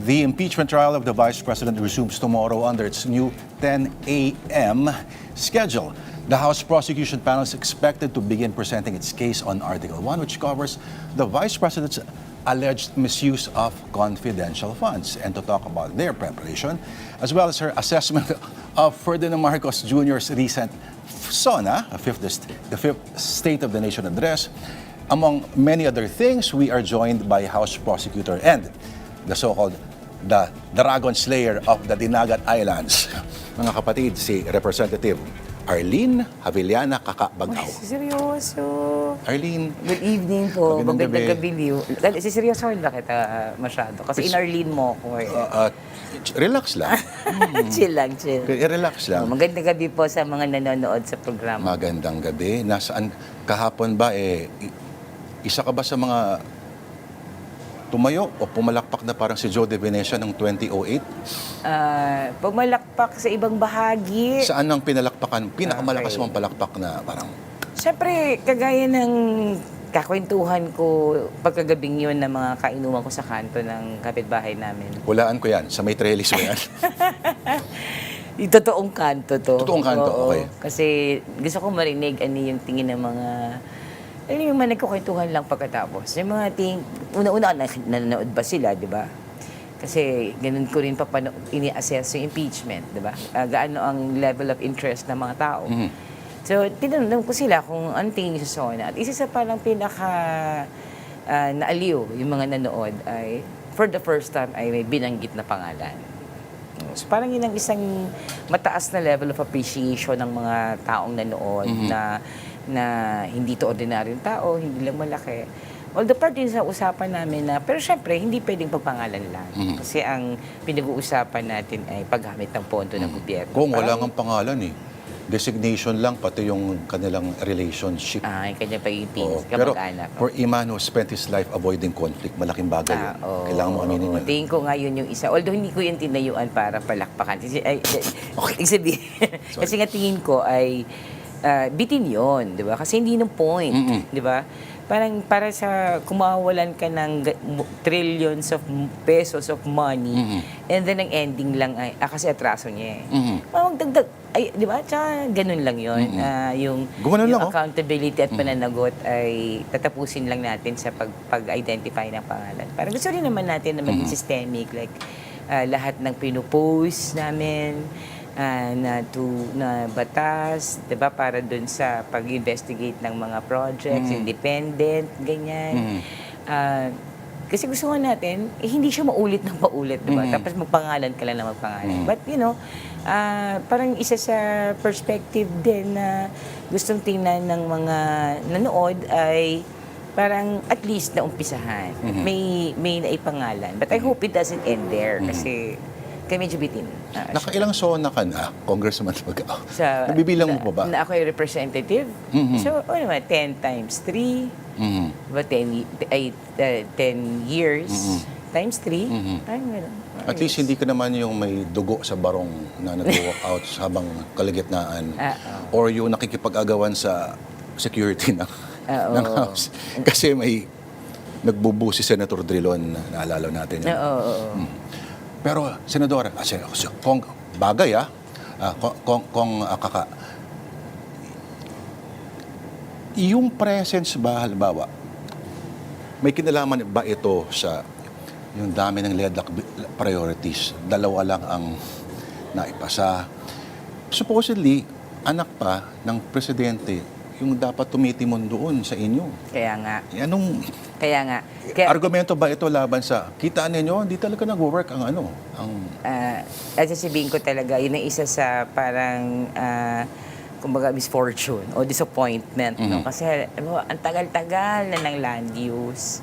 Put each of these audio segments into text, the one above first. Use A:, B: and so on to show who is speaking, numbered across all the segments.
A: The impeachment trial of the Vice President resumes tomorrow under its new 10 a.m. schedule. The House Prosecution Panel is expected to begin presenting its case on Article 1, which covers the Vice President's alleged misuse of confidential funds, and to talk about their preparation, as well as her assessment of Ferdinand Marcos Jr.'s recent SONA, the fifth State of the Nation address. Among many other things, we are joined by House Prosecutor and the so-called the Dragon Slayer of the Dinagat Islands. Mga kapatid, si Representative Arlene Javillana Kakabagaw.
B: Seryoso.
A: Arlene.
B: Good evening po.
A: Magandang
B: gabi. Seryoso na kita masyado. Kasi in Arlene mo ko.
A: Relax lang.
B: Chill lang, chill.
A: Relax lang.
B: Magandang gabi po sa mga nanonood sa programa.
A: Magandang gabi. Nasaan kahapon ba isa ka ba sa mga tumayo o pumalakpak na parang si Joe De Venecia noong 2008?
B: Pumalakpak sa ibang bahagi.
A: Saan ang pinalakpakan? Pinakamalakas mong palakpak na parang...
B: Siyempre, kagaya ng kakwentuhan ko pagkagabing yun ng mga kainuman ko sa kanto ng kapitbahay namin.
A: Hulaan ko yan. Sa may trellis mo yan.
B: Yung totoong kanto to.
A: Totoong kanto,
B: Oo.
A: okay.
B: Kasi gusto ko marinig yung tingin ng mga... Alam yung mga nagkukwentuhan lang pagkatapos. Yung mga una-una, nanonood ba sila, di ba? Kasi ganun ko rin ini-assess yung impeachment, di ba? Gaano ang level of interest ng mga tao.
A: Mm-hmm.
B: So, tinanong ko sila kung anong tingin niyo sa SONA. At isa sa parang naaliw yung mga nanood ay, for the first time, ay may binanggit na pangalan. So, parang yun ang isang mataas na level of appreciation ng mga taong nanood na hindi to ordinaryong tao, hindi lang malaki. Although part din sa usapan namin na, pero syempre, hindi pwedeng pagpangalan lang. Kasi ang pinag-uusapan natin ay paggamit ng pondo ng gobyerno.
A: Kung wala ngang pangalan designation lang, pati yung kanilang relationship.
B: Yung kanya pag-ibig,
A: Pero
B: kamag-anak.
A: for a man who spent his life avoiding conflict, malaking bagay yun. Kailangan mo aminin yun.
B: Tingin ko nga yun yung isa. Although hindi ko yung tinayuan para palakpakan. Kasi nga tingin ko ay bitin yon, di ba? Kasi hindi ng point, di ba? Parang para sa kumawalan ka ng trillions of pesos of money and then ang ending lang ay kasi atraso niya magdagdag ay di ba? Tsaka ganun lang yon. Yung accountability at pananagot ay tatapusin lang natin sa pag-identify ng pangalan. Parang gusto rin naman natin na maging systemic, like lahat ng pinupost namin na batas, 'di ba, para dun sa pag-investigate ng mga projects, independent, ganyan. Kasi gusto nga natin, hindi siya maulit ng paulit, 'di ba? Tapos magpangalan ka lang na magpangalan. But parang isa sa perspective din na gustong tingnan ng mga nanood ay parang at least na umpisahan. May naipangalan. But I hope it doesn't end there kasi kaya medyo bitin.
A: Nakailang SONA ka na, Congressman Magaw? Nabibilang mo pa ba?
B: Na ako ay representative. So, 10 times 3, ba 10 years times 3.
A: At least hindi ka naman yung may dugo sa barong na nag-walk out habang kalagitnaan. Or yung nakikipag-agawan sa security ng House. Kasi may nagbubu si Senator Drilon, naalala natin yun. Pero, Senadora, kung bagay yung presence ba, halimbawa, may kinalaman ba ito sa yung dami ng LEDAC priorities? Dalawa lang ang naipasa. Supposedly, anak pa ng presidente yung dapat tumitimon doon sa inyo.
B: Kaya nga.
A: Kaya nga. Argumento ba ito laban sa kita ninyo? Hindi talaga nag-work ang
B: At sasabihin ko talaga, yun ang isa sa parang kumbaga misfortune o disappointment. No? Kasi ang tagal-tagal na ng land use.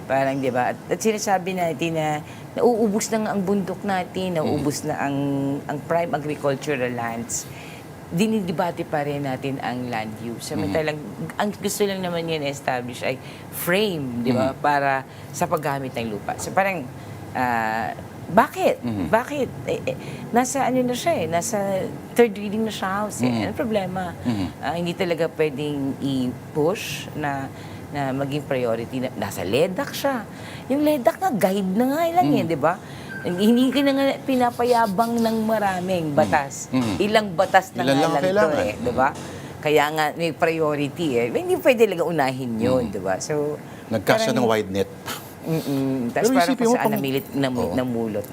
B: Parang, di ba? At sinasabi natin na nauubos na ang bundok natin, nauubos na ang prime agricultural lands. Dinidebate pa rin natin ang land use. Samantalang, ang gusto lang naman yan establish ay frame, di ba? Para sa paggamit ng lupa. So parang, bakit? Bakit? Nasa na siya nasa third reading na siya House Ano problema? Hindi talaga pwedeng i-push na maging priority. Nasa LEDAC siya. Yung LEDAC na guide na nga lang di ba? Hindi ka na nga pinapayabang ng maraming batas. Ilang batas na
A: Ilan
B: nga
A: lang
B: lang to
A: kailangan.
B: eh, di ba? Kaya nga may priority eh. Hindi pwede lang unahin yun, di ba? So,
A: Nagkasa ng wide net.
B: Tapos
A: Pero
B: parang
A: isipin
B: kung
A: mo,
B: saan
A: pang-
B: namilit,
A: Oo.
B: namulot.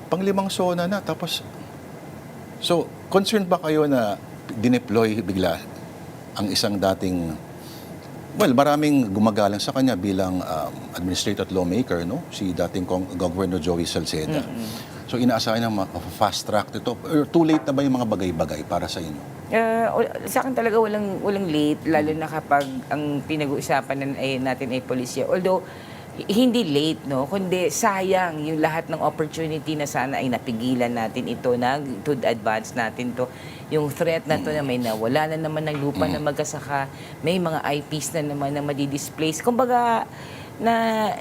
A: Pang-5 zona na, tapos... So, concerned ba kayo na dineploy bigla ang isang dating... Well, maraming gumagalang sa kanya bilang administrator at lawmaker, no? Si dating Governor Joey Salceda. So, inaasahan na fast track ito. Or too late na ba yung mga bagay-bagay para sa inyo?
B: Sa akin talaga walang late, lalo na kapag ang pinag-uusapan natin ay polisiya. Although, hindi late, no? Kundi sayang yung lahat ng opportunity na sana ay napigilan natin ito, to advance natin to. Yung threat na to na may nawala na naman ng lupa na magkasaka, may mga IPs na naman na madidisplace. Kumbaga,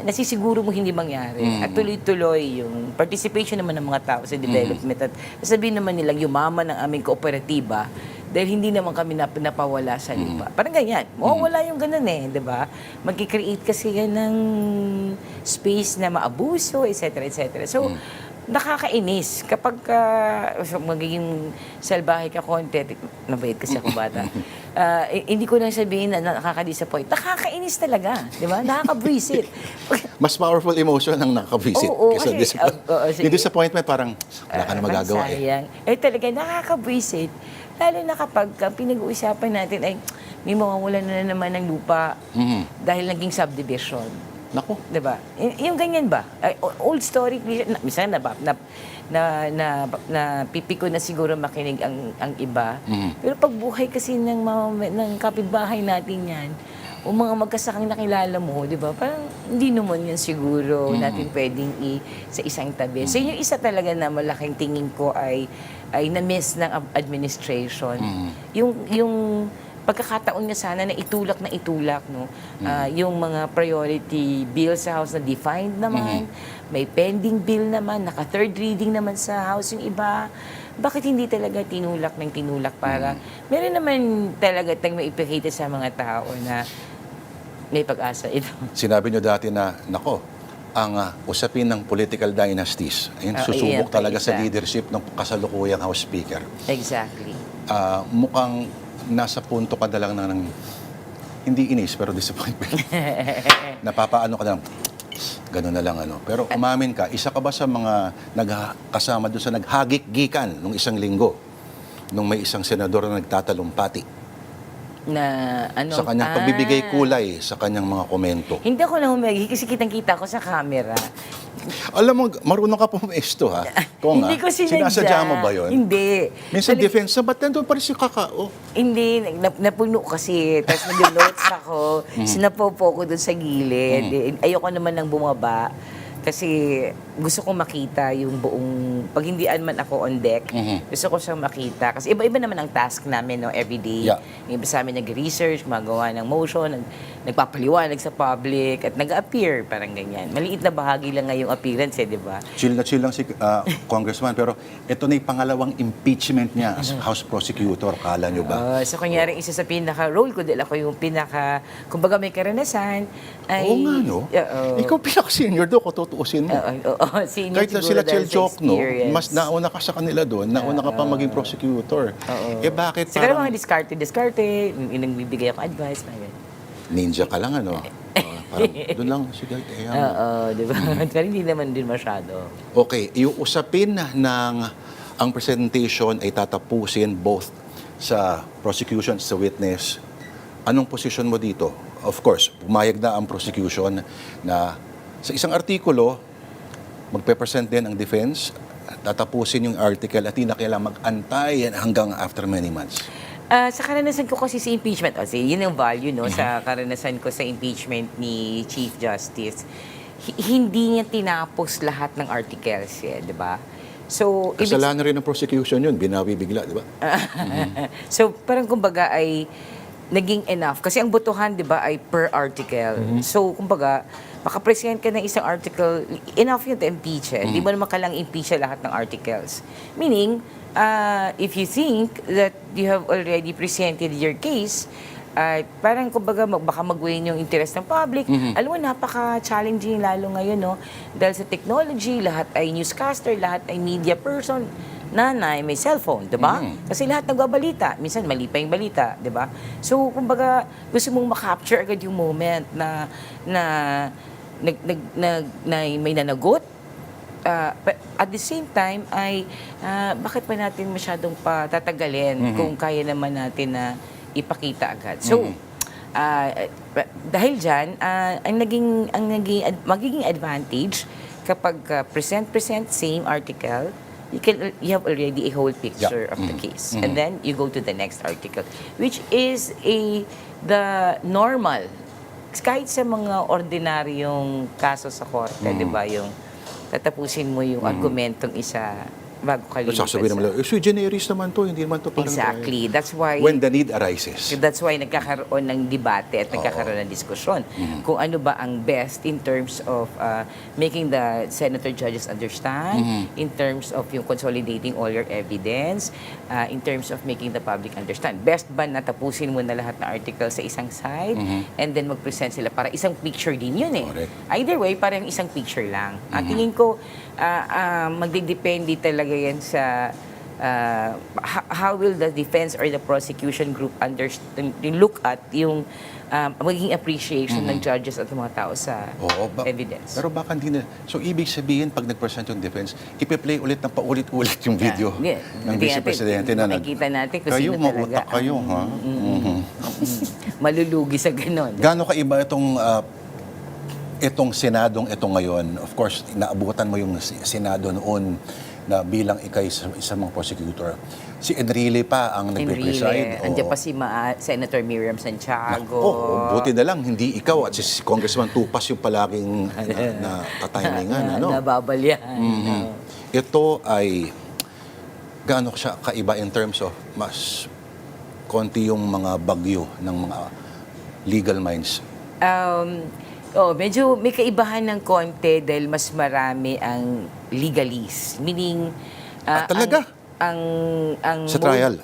B: nasisiguro mo hindi mangyari. At tuloy-tuloy yung participation naman ng mga tao sa development. At sabihin naman nilang yumaman ng aming kooperatiba dahil hindi naman kami napawala sa lupa. Parang ganyan. Mawawala yung ganun eh, di ba? Magkikreate kasi yan ng space na maabuso, etc. etc. So, nakakainis kapag magiging salbahe ka konti. Nabait kasi ako bata. Hindi ko lang sabihin na nakaka-disappoint. Nakakainis talaga. Di ba? Nakaka-visit.
A: Mas powerful emotion ang nakaka-visit
B: Oo,
A: kaysa
B: kasi,
A: disappointment.
B: sige.
A: Yung disappointment parang wala ka na magagawa eh.
B: Sayang. Talaga, nakaka-visit. Lalo na kapag pinag-uusapan natin ay may mawawalan na naman ng lupa dahil naging subdivision.
A: Naku.
B: Diba? Yung ganyan ba? Old story, minsan pipiko na siguro makinig ang iba. Pero pag buhay kasi ng kapitbahay natin yan, o mga magkasakang nakilala mo, di ba? Parang hindi naman yan siguro natin pwedeng sa isang tabi. So yun yung isa talaga na malaking tingin ko ay na-miss ng administration. Yung pagkakataon niya sana na itulak, no? Yung mga priority bill sa House na defined naman, may pending bill naman, naka-third reading naman sa House yung iba. Bakit hindi talaga tinulak para meron naman talaga tayong maipakita sa mga tao na may pag-asa ito.
A: Sinabi nyo dati na, nako, ang usapin ng political dynasties ay susubok
B: iyan,
A: talaga sa
B: isa.
A: leadership ng kasalukuyang House Speaker.
B: Exactly.
A: Mukhang nasa punto ka na lang ng hindi inis pero disappointment. Napapaano ka na lang, gano'n na lang ano. Pero umamin ka, isa ka ba sa mga kasama doon sa naghagik-gikan nung isang linggo nung may isang senador na nagtatalumpati
B: Na ano?
A: sa kanyang pagbibigay kulay sa kanyang mga komento?
B: Hindi ako na humagi kasi kitang-kita ko sa camera.
A: Alam mo, marunong ka pumesto ha. Kung
B: Hindi ko sinadya.
A: sinasadya mo ba yun?
B: Hindi.
A: Minsan defense na, ba't nandun pa rin si Kakao?
B: Hindi, napuno kasi. Tapos nag-notes ako. Sinapopo ko doon sa gilid. Ayoko naman nang bumaba. Kasi gusto kong makita yung buong, pag hindi man ako on deck, gusto ko siyang makita. Kasi iba-iba naman ang task namin, no, everyday.
A: Yeah.
B: Yung iba sa amin nag-research, gumagawa ng motion, nagpapaliwanag sa public, at nag-appear, parang ganyan. Maliit na bahagi lang nga yung appearance, di ba?
A: Chill na si Congressman, pero ito na yung pangalawang impeachment niya as House Prosecutor, kala nyo ba?
B: So, kunyari, isa sa pinaka-role ko, dahil ako yung kumbaga may karanasan, ay...
A: Oo nga, no? Ikaw pinaka-senior doon, kung tutuusin mo.
B: Senior
A: Kahit na
B: siguro
A: sila
B: dahil sa
A: Chelchok, no?
B: experience.
A: Mas nauna ka sa kanila doon, nauna ka pa maging prosecutor. Bakit
B: Siguro
A: parang
B: mga diskarte, yung nagbibigay ako advice, mga ganun.
A: ninja ka lang, ano? Parang doon lang, sige,
B: Di ba? Pero hindi naman din masyado.
A: Okay, yung usapin ng ang presentation ay tatapusin both sa prosecution, sa witness. Anong position mo dito? Of course, pumayag na ang prosecution na sa isang artikulo, magpe-present din ang defense, tatapusin yung article at hindi na kailangan mag-antay hanggang after many months.
B: Sa karanasan ko kasi sa impeachment, yun ang value, no, sa karanasan ko sa impeachment ni Chief Justice, hindi niya tinapos lahat ng articles, di ba? So,
A: Kasalanan rin ng prosecution yun, binawi bigla, di ba?
B: So, parang kumbaga ay naging enough. Kasi ang botohan, di ba, ay per article. So, kumbaga, makapresent ka ng isang article, enough yun to impeach. Hindi mo naman kailangang impeach lahat ng articles. Meaning, if you think that you have already presented your case, parang kumbaga baka mag-wane yung interest ng public. Alam mo, napaka-challenging lalo ngayon, no? Dahil sa technology, lahat ay newscaster, lahat ay media person, nanay, may cellphone, di ba? Kasi lahat nagbabalita. Minsan, mali pa yung balita, di ba? So, kumbaga, gusto mong makapture agad yung moment na may nanagot. But at the same time, bakit pa natin masyadong patatagalin kung kaya naman natin na ipakita agad? So, dahil dyan, magiging advantage kapag present same article, you have already a whole picture of the case. And then you go to the next article, which is the normal. Kahit sa mga ordinaryong kaso sa korte, di ba, yung tatapusin mo yung argumentong isa bago ka lilipat
A: Sasabihin naman, sui generis naman to, hindi naman to parang...
B: Exactly. That's why...
A: When the need arises.
B: That's why nagkakaroon ng debate at nagkakaroon ng diskusyon kung ano ba ang best in terms of making the senator judges understand, in terms of yung consolidating all your evidence, in terms of making the public understand. Best ba na tapusin mo na lahat ng article sa isang side and then mag-present sila para isang picture din yun eh.
A: Correct.
B: Either way, parang isang picture lang. Tingin ko, magdidepende talaga yan sa how will the defense or the prosecution group look at yung magiging appreciation ng judges at ng mga tao sa evidence.
A: Pero baka hindi na. So, ibig sabihin, pag nag-present yung defense, ipi-play ulit ng paulit-ulit yung video ng Vice Presidente na
B: makikita natin kung sino talaga.
A: mautak kayo, ha?
B: Malulugi sa ganon.
A: Gaano kaiba itong Senadong ito ngayon? Of course, naabutan mo yung Senado noon na bilang ikay sa mga prosecutor. Si Enrile pa ang nagpe-preside.
B: Andiyan pa si Senator Miriam Santiago.
A: Buti na lang, hindi ikaw at si Congressman Tupas yung palaging natatimingan.
B: Nababalyahan.
A: Ito ay, gaano siya kaiba in terms of mas konti yung mga bagyo ng mga legal minds?
B: Medyo may kaibahan ng konti dahil mas marami ang legalese. Meaning,
A: talaga?
B: Ang
A: sa
B: mode
A: trial?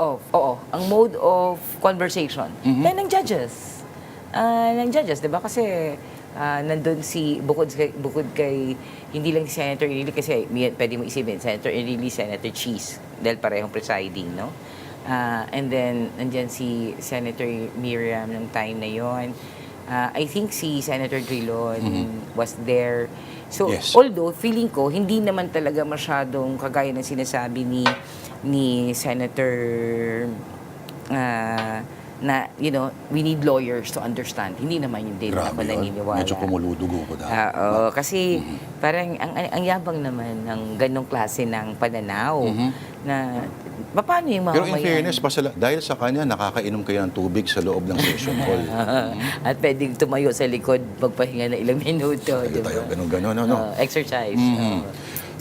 B: Ang mode of conversation. Ng judges. Di ba? Kasi nandun bukod kay, hindi lang si Senator Enrile, kasi pwede mo isipin, Senator Enrile, Senator Cheese, dahil parehong presiding, no? And then, nandyan si Senator Miriam ng time na yon. I think si Senator Drilon was there. So, although feeling ko, hindi naman talaga masyadong kagaya ng sinasabi ni Senator na, we need lawyers to understand. Hindi naman yung din ako naniniwala.
A: Medyo pumuludugo ko
B: kasi parang ang yabang naman ng ganong klase ng pananaw na paano yung mga
A: Pero in fairness, dahil sa kanya, nakakainom kayo ng tubig sa loob ng session hall.
B: At pwedeng tumayo sa likod, magpahinga na ilang minuto.
A: Diba? Tayo, ganun.
B: Exercise.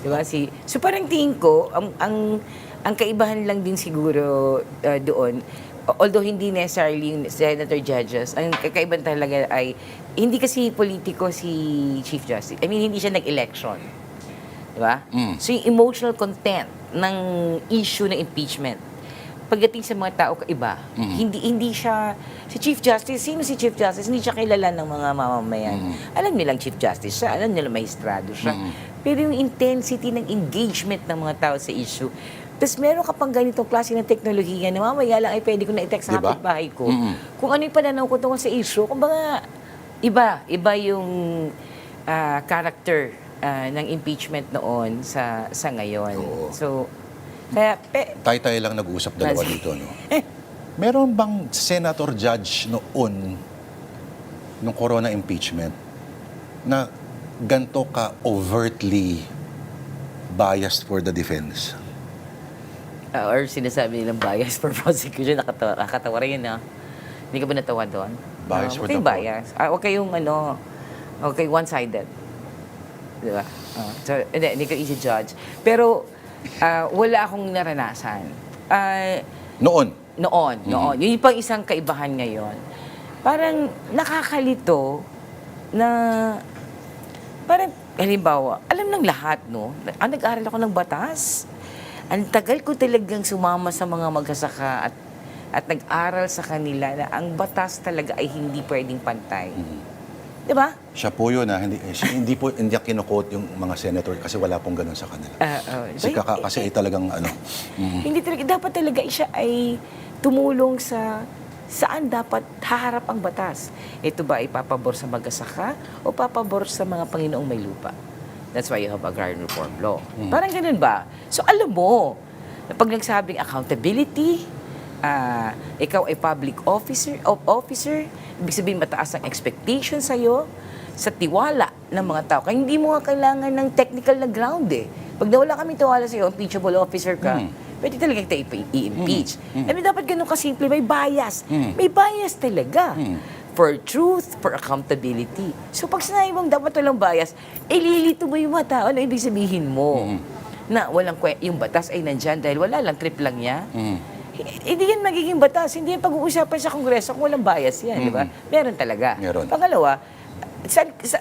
B: Diba? So parang tingin ko, ang kaibahan lang din siguro doon, although hindi necessarily yung senator judges, ang kakaiban talaga ay, hindi kasi politiko si Chief Justice. I mean, hindi siya nag-election. Diba? So yung emotional content ng issue ng impeachment, pagdating sa mga tao kaiba, hindi siya, si Chief Justice, sino si Chief Justice? Hindi siya kilala ng mga mamamayan. Alam nilang Chief Justice siya, alam nila maestrado siya. Pero yung intensity ng engagement ng mga tao sa issue, tapos meron ka pang ganitong klase ng teknolohiya na mamaya lang ay pwede ko na i-text sa kapitbahay ko. Kung ano yung pananaw ko tungkol sa issue, kumbaga, iba yung character ng impeachment noon sa ngayon. So, kaya...
A: Tayo lang nag-uusap dalawa dito, no? Meron bang senator judge noon, nung corona impeachment, na ganito ka overtly biased for the defense?
B: Or sinasabi nilang bias for prosecution, nakatawa rin yun, Hindi ka ba natawa doon?
A: Bias for the
B: bias. Huwag kayong one-sided. Diba? So, hindi ka easy judge. Pero, wala akong naranasan.
A: Noon?
B: Noon. Yun yung pang isang kaibahan ngayon. Parang nakakalito na, parang, halimbawa, alam ng lahat, no? Nag-aral ako ng batas. Ang tagal ko talagang sumama sa mga magsasaka at at nag-aral sa kanila na ang batas talaga ay hindi pwedeng pantay. Di ba?
A: Siya po yun, hindi niya kinukot yung mga senator kasi wala pong ganun sa kanila. Si Kaka kasi ay talagang
B: Hindi talaga, dapat talaga siya ay tumulong sa saan dapat haharap ang batas. Ito ba ay papabor sa mag-asaka o papabor sa mga Panginoong may lupa? That's why you have agrarian reform law. Parang ganun ba? So alam mo, pag nagsabing accountability, ikaw ay public officer, ibig sabihin mataas ang expectation sa'yo, sa tiwala ng mga tao. Kaya hindi mo nga kailangan ng technical na ground eh. Pag nawala kami tiwala sa'yo, impeachable officer ka, pwede talaga kita i-impeach. I mean, dapat ganun kasimple, may bias. May bias talaga. For truth, for accountability. So pag sinabi mong dapat walang bias, lilito mo yung mga tao. Ano ibig sabihin mo? Na yung batas ay nandyan dahil wala lang, trip lang niya. Hindi yan magiging batas. Hindi yan pag-uusapan sa Kongreso kung walang bias yan, di ba? Meron talaga.
A: Meron.
B: Pangalawa,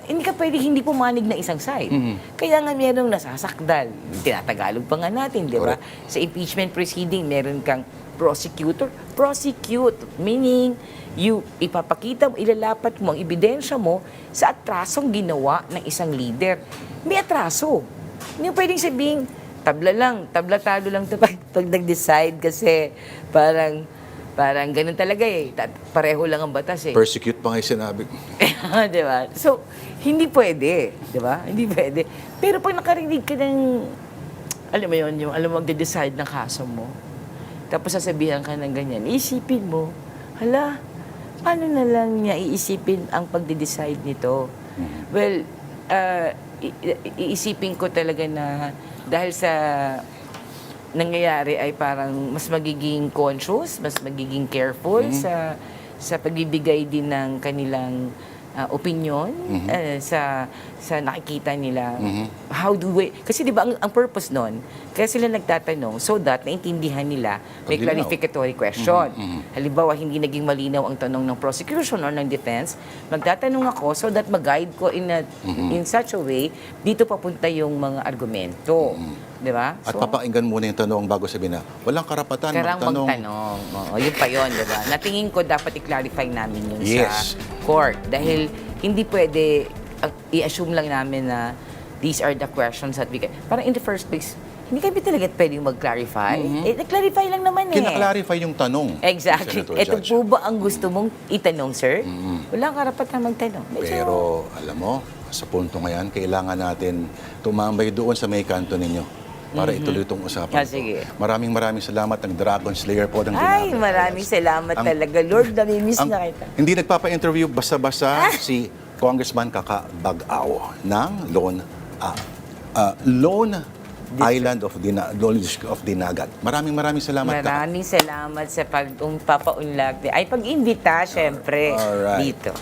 B: hindi ka pwede hindi pumanig na isang side. Kaya nga merong nasasakdal. Tinatagalog pa nga natin, di ba? Sa impeachment proceeding, meron kang prosecutor. Prosecute, meaning ipapakita mo, ilalapat mo ang ebidensya mo sa atrasong ginawa ng isang leader. May atraso. Hindi mo pwedeng sabihin, tabla-talo lang ito pag nag-decide kasi parang ganun talaga eh. Pareho lang ang batas eh.
A: persecute pa nga yung sinabi.
B: Di ba? So, hindi pwede. Di ba? Hindi pwede. Pero pag nakarinig ka ng, alam mo yun, alam mo, mag-decide ng kaso mo, tapos sasabihan ka ng ganyan, isipin mo, hala, paano na lang niya iisipin ang pagde-decide nito? Well, iisipin ko talaga na dahil sa nangyayari ay parang mas magiging conscious, mas magiging careful sa pagbibigay din ng kanilang opinion sa nakikita nila. How do we... Kasi di ba ang purpose nun, kaya sila nagtatanong so that naintindihan nila may
A: Paglinaw.
B: clarificatory question. Halimbawa, hindi naging malinaw ang tanong ng prosecution or ng defense, magtatanong ako so that mag-guide ko in such a way, dito papunta yung mga argumento. Di ba?
A: At papakinggan muna yung tanong bago sabihin na walang karapatan magtanong.
B: Magtanong. Oo, yun pa yun, di ba? Natingin ko dapat i-clarify namin yun
A: Yes.
B: sa court. Dahil hindi pwede i-assume lang namin na these are the questions that we can... Parang in the first place, hindi kami talaga pwedeng mag-clarify. Nag-clarify lang naman eh.
A: Kina-clarify yung tanong.
B: Exactly.
A: Senator
B: Ito
A: Judge.
B: po ba ang gusto mong itanong, sir? Wala karapatan magtanong.
A: Pero alam mo, sa punto ngayon, kailangan natin tumambay doon sa may kanto ninyo para ituloy itong usapan.
B: Sige.
A: Maraming salamat ng Dragon Slayer po ng
B: Ay,
A: Dinagat.
B: maraming salamat talaga. Lord, namimiss na kita.
A: Hindi nagpapa-interview basta-basta si Congressman Kaka Bag-aw ng Lone Island of Dinagat. Maraming salamat, Kaka.
B: Maraming salamat sa pag-papaunlad. Ay, pag-imbita, syempre,
A: Alright.
B: dito.